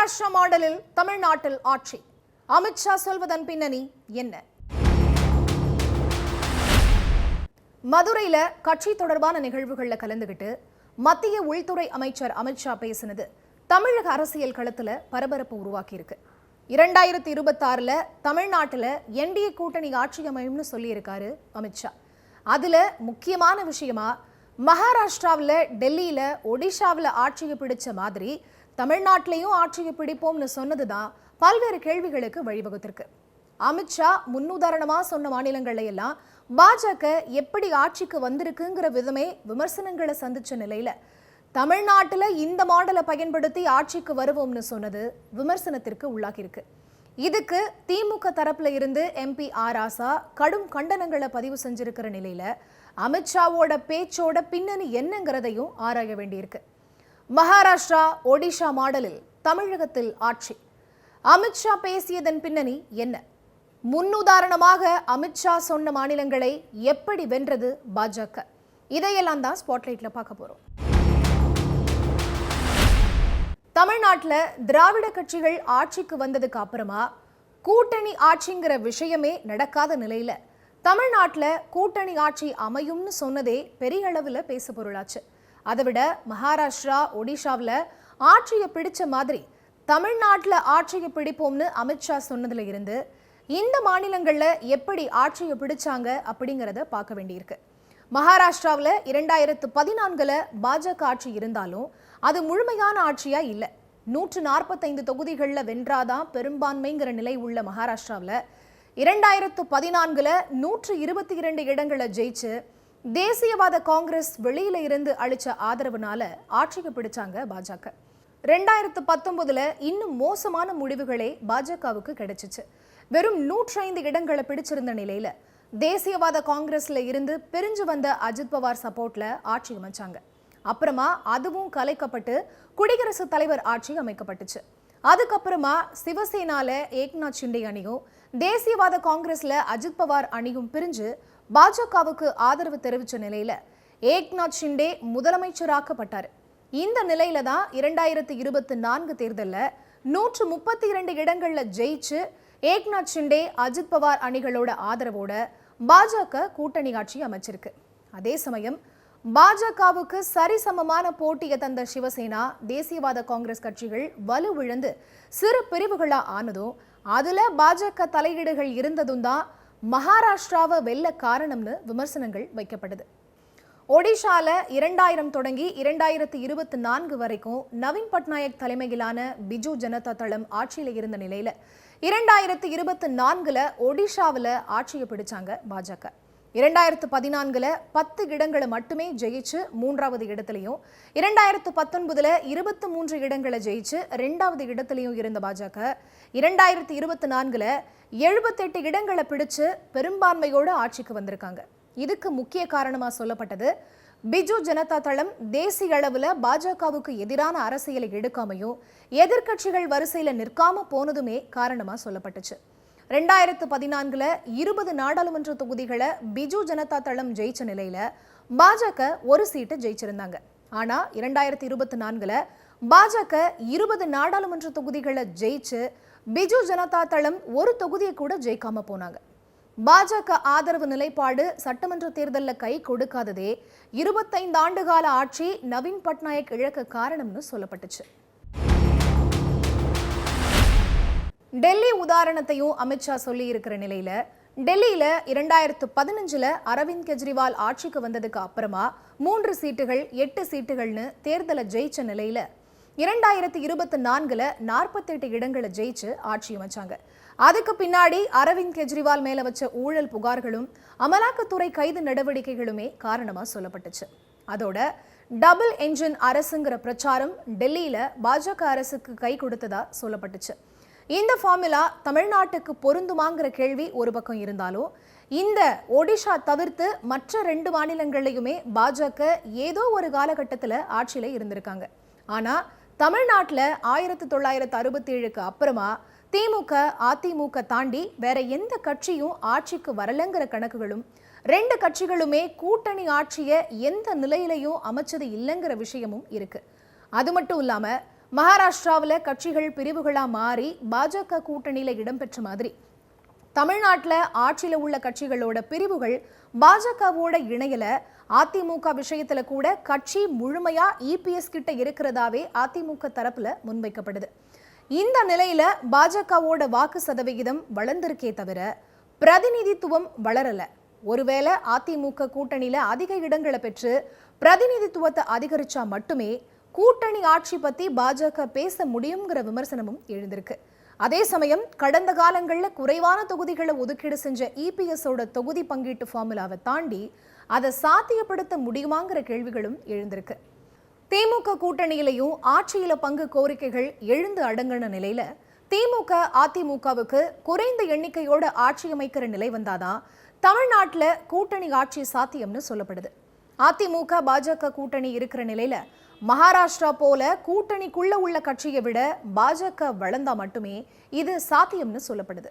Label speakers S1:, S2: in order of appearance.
S1: மகாராஷ்டிரா மாடலில் தமிழ்நாட்டில் ஆட்சி. அமித்ஷா சொல்வதன் பின்னணி என்ன? மதுரையில கட்சி தொடர்பான நிகழ்வுகள்ல கலந்துகிட்டு மத்திய உள்துறை அமைச்சர் அமித்ஷா பேசினது தமிழக அரசியல் களத்துல பரபரப்பு உருவாக்கி இருக்கு. 2026ல தமிழ்நாட்டுல என்டிஏ கூட்டணி ஆட்சி அமையும்னு சொல்லியிருக்காரு அமித்ஷா. அதுல முக்கியமான விஷயமா மகாராஷ்டிராவில், டெல்லியில, ஒடிஷாவில் ஆட்சியை பிடிச்ச மாதிரி தமிழ்நாட்டிலையும் ஆட்சியை பிடிப்போம்னு சொன்னதுதான் பல்வேறு கேள்விகளுக்கு வழிவகுத்திருக்கு. அமித்ஷா முன்னுதாரணமா சொன்ன மாநிலங்கள்ல எல்லாம் பாஜக எப்படி ஆட்சிக்கு வந்திருக்குங்கிற விதமே விமர்சனங்களை சந்திச்ச நிலையில தமிழ்நாட்டுல இந்த மாடலை பயன்படுத்தி ஆட்சிக்கு வருவோம்னு சொன்னது விமர்சனத்திற்கு உள்ளாகியிருக்கு. இதுக்கு திமுக தரப்புல இருந்து MP ஆர் ராசா கடும் கண்டனங்களை பதிவு செஞ்சிருக்கிற நிலையில அமித்ஷாவோட பேச்சோட பின்னணி என்னங்கிறதையும் ஆராய வேண்டியிருக்கு. மகாராஷ்டிரா, ஒடிஷா மாடலில் தமிழகத்தில் ஆட்சி. அமித்ஷா பேசியதன் பின்னணி என்ன? முன்னுதாரணமாக அமித்ஷா சொன்ன மாநிலங்களை எப்படி வென்றது பாஜக? இதையெல்லாம் தான் ஸ்பாட்லைட்ல பார்க்க போறோம். தமிழ்நாட்டில் திராவிட கட்சிகள் ஆட்சிக்கு வந்ததுக்கு அப்புறமா கூட்டணி ஆட்சிங்கிற விஷயமே நடக்காத நிலையில தமிழ்நாட்டில் கூட்டணி ஆட்சி அமையும்னு சொன்னதே பெரிய அளவில் பேசு பொருளாச்சு. அதை விட மகாராஷ்டிரா, ஒடிஷாவில் ஆட்சியை பிடிச்ச மாதிரி தமிழ்நாட்டில் ஆட்சியை பிடிப்போம்னு அமித்ஷா சொன்னதுல இருந்து இந்த மாநிலங்களில் எப்படி ஆட்சியை பிடிச்சாங்க அப்படிங்கிறத பார்க்க வேண்டியிருக்கு. மகாராஷ்டிராவில் 2014 பாஜக ஆட்சி இருந்தாலும் அது முழுமையான ஆட்சியா இல்லை. 145 தொகுதிகளில் வென்றாதான் பெரும்பான்மைங்கிற நிலை உள்ள மகாராஷ்டிராவில் 2014 122 இடங்களை ஜெயிச்சு தேசியவாத காங்கிரஸ் வெளியில இருந்து அளிச்ச ஆதரவுனால ஆட்சிக்கு பிடிச்சாங்க பாஜக. 2019 இன்னும் மோசமான முடிவுகளே பாஜகவுக்கு கிடைச்சிச்சு. வெறும் 105 இடங்களை பிடிச்சிருந்த நிலையில தேசியவாத காங்கிரஸ்ல இருந்து பிரிஞ்சு வந்த அஜித் பவார் சப்போர்ட்ல ஆட்சி அமைச்சாங்க. அப்புறமா அதுவும் கலைக்கப்பட்டு குடியரசுத் தலைவர் ஆட்சி அமைக்கப்பட்டுச்சு. அதுக்கப்புறமா சிவசேனால ஏக்நாத் ஷிண்டே அணியும் தேசியவாத காங்கிரஸ்ல அஜித் பவார் அணியும் பிரிஞ்சு பாஜகவுக்கு ஆதரவு தெரிவிச்ச நிலையில ஏக்நாத் ஷிண்டே முதலமைச்சராக்கப்பட்டார். இந்த நிலையில தான் 2024 தேர்தலில் 132 இடங்கள்ல ஜெயிச்சு ஏக்நாத் ஷிண்டே, அஜித் பவார் அணிகளோட ஆதரவோட பாஜக கூட்டணி ஆட்சி அமைச்சிருக்கு. அதே சமயம் பாஜகவுக்கு சரிசமமான போட்டியை தந்த சிவசேனா, தேசியவாத காங்கிரஸ் கட்சிகள் வலுவிழந்து சிறு பிரிவுகளா ஆனதும் அதுல பாஜக தலையீடுகள் இருந்ததும் தான் மகாராஷ்டிராவை வெல்ல காரணம்னு விமர்சனங்கள் வைக்கப்படுது. ஒடிஷால 2000 தொடங்கி 2024 வரைக்கும் நவீன் பட்நாயக் தலைமையிலான பிஜு ஜனதா தளம் ஆட்சியில இருந்த நிலையில 2024 ஒடிஷாவில் ஆட்சியை பிடிச்சாங்க பாஜக. 2014 10 இடங்களை மட்டுமே ஜெயிச்சு 3வது இடத்துலையும், 2019 23 இடங்களை ஜெயிச்சு 2வது இடத்துலையும் இருந்த பாஜக 2024 78 இடங்களை பிடிச்சு பெரும்பான்மையோடு ஆட்சிக்கு வந்திருக்காங்க. இதுக்கு முக்கிய காரணமா சொல்லப்பட்டது பிஜு ஜனதா தளம் தேசிய அளவில் பாஜகவுக்கு எதிரான அரசியலை எடுக்காமையும் எதிர்கட்சிகள் வரிசையில் நிற்காம போனதுமே காரணமா சொல்லப்பட்டுச்சு. 2014 20 நாடாளுமன்ற தொகுதிகளை பிஜு ஜனதா தளம் ஜெயிச்ச நிலையில பாஜக ஒரு சீட்டு ஜெயிச்சிருந்தாங்க. ஆனா 2024 பாஜக 20 நாடாளுமன்ற தொகுதிகளை ஜெயிச்சு பிஜு ஜனதா தளம் ஒரு தொகுதியை கூட ஜெயிக்காம போனாங்க. பாஜக ஆதரவு நிலைப்பாடு சட்டமன்ற தேர்தலில் கை கொடுக்காததே 25 ஆண்டுகால ஆட்சி நவீன் பட்நாயக் இழக்க காரணம்னு சொல்லப்பட்டுச்சு. டெல்லி உதாரணத்தையும் அமித்ஷா சொல்லி இருக்கிற நிலையில டெல்லியில 2015 அரவிந்த் கெஜ்ரிவால் ஆட்சிக்கு வந்ததுக்கு அப்புறமா 3 சீட்டுகள் 8 சீட்டுகள்னு தேர்தலை ஜெயிச்ச நிலையில 2024 48 இடங்களை ஜெயிச்சு ஆட்சி அமைச்சாங்க. அதுக்கு பின்னாடி அரவிந்த் கெஜ்ரிவால் மேல வச்ச ஊழல் புகார்களும் அமலாக்கத்துறை கைது நடவடிக்கைகளுமே காரணமா சொல்லப்பட்டுச்சு. அதோட டபுள் என்ஜின் அரசுங்கிற பிரச்சாரம் டெல்லியில பாஜக அரசுக்கு கை கொடுத்ததா சொல்லப்பட்டுச்சு. இந்த ஃபார்முலா தமிழ்நாட்டுக்கு பொருந்துமாங்கிற கேள்வி ஒரு பக்கம் இருந்தாலும் இந்த ஒடிஷா தவிர்த்து மற்ற 2 மாநிலங்களையுமே பாஜக ஏதோ ஒரு காலகட்டத்தில் ஆட்சியில இருந்திருக்காங்க. ஆனா தமிழ்நாட்டில் 1967க்கு அப்புறமா திமுக, அதிமுக தாண்டி வேற எந்த கட்சியும் ஆட்சிக்கு வரலங்கிற கணக்குகளும் 2 கட்சிகளுமே கூட்டணி ஆட்சியை எந்த நிலையிலையும் அமைச்சது இல்லைங்கிற விஷயமும் இருக்கு. அது மட்டும் இல்லாம மகாராஷ்டிராவில் கட்சிகள் பிரிவுகளா மாறி பாஜக கூட்டணியில இடம்பெற்ற மாதிரி தமிழ்நாட்டில் ஆட்சியில் உள்ள கட்சிகளோட பிரிவுகள் பாஜகவோட இணையல. அதிமுக விஷயத்துல கூட கட்சி முழுமையா இபிஎஸ் கிட்ட இருக்கிறதாவே அதிமுக தரப்புல முன்வைக்கப்படுது. இந்த நிலையில பாஜகவோட வாக்கு சதவிகிதம் வளர்ந்திருக்கே தவிர பிரதிநிதித்துவம் வளரல. ஒருவேளை அதிமுக கூட்டணியில அதிக இடங்களை பெற்று பிரதிநிதித்துவத்தை அதிகரிச்சா மட்டுமே கூட்டணி ஆட்சி பத்தி பாஜக பேச முடியுங்கிற விமர்சனமும் எழுந்திருக்கு. அதே சமயம் கடந்த காலங்களில் குறைவான தொகுதிகளை ஒதுக்கீடு செஞ்ச இபிஎஸோட தொகுதி பங்கீட்டு ஃபார்முலாவை தாண்டி அதை சாத்தியப்படுத்த முடியுமாங்கிற கேள்விகளும் எழுந்திருக்கு. திமுக கூட்டணியிலையும் ஆட்சியில பங்கு கோரிக்கைகள் எழுந்து அடங்கின நிலையில திமுக அதிமுகவுக்கு குறைந்த எண்ணிக்கையோட ஆட்சி அமைக்கிற நிலை வந்தாதான் தமிழ்நாட்டில் கூட்டணி ஆட்சி சாத்தியம்னு சொல்லப்படுது. அதிமுக பாஜக கூட்டணி இருக்கிற நிலையில மகாராஷ்டிரா போல கூட்டணிக்குள்ள உள்ள கட்சியை விட பாஜக வளர்ந்தா மட்டுமே இது சாத்தியம்னு சொல்லப்படுது.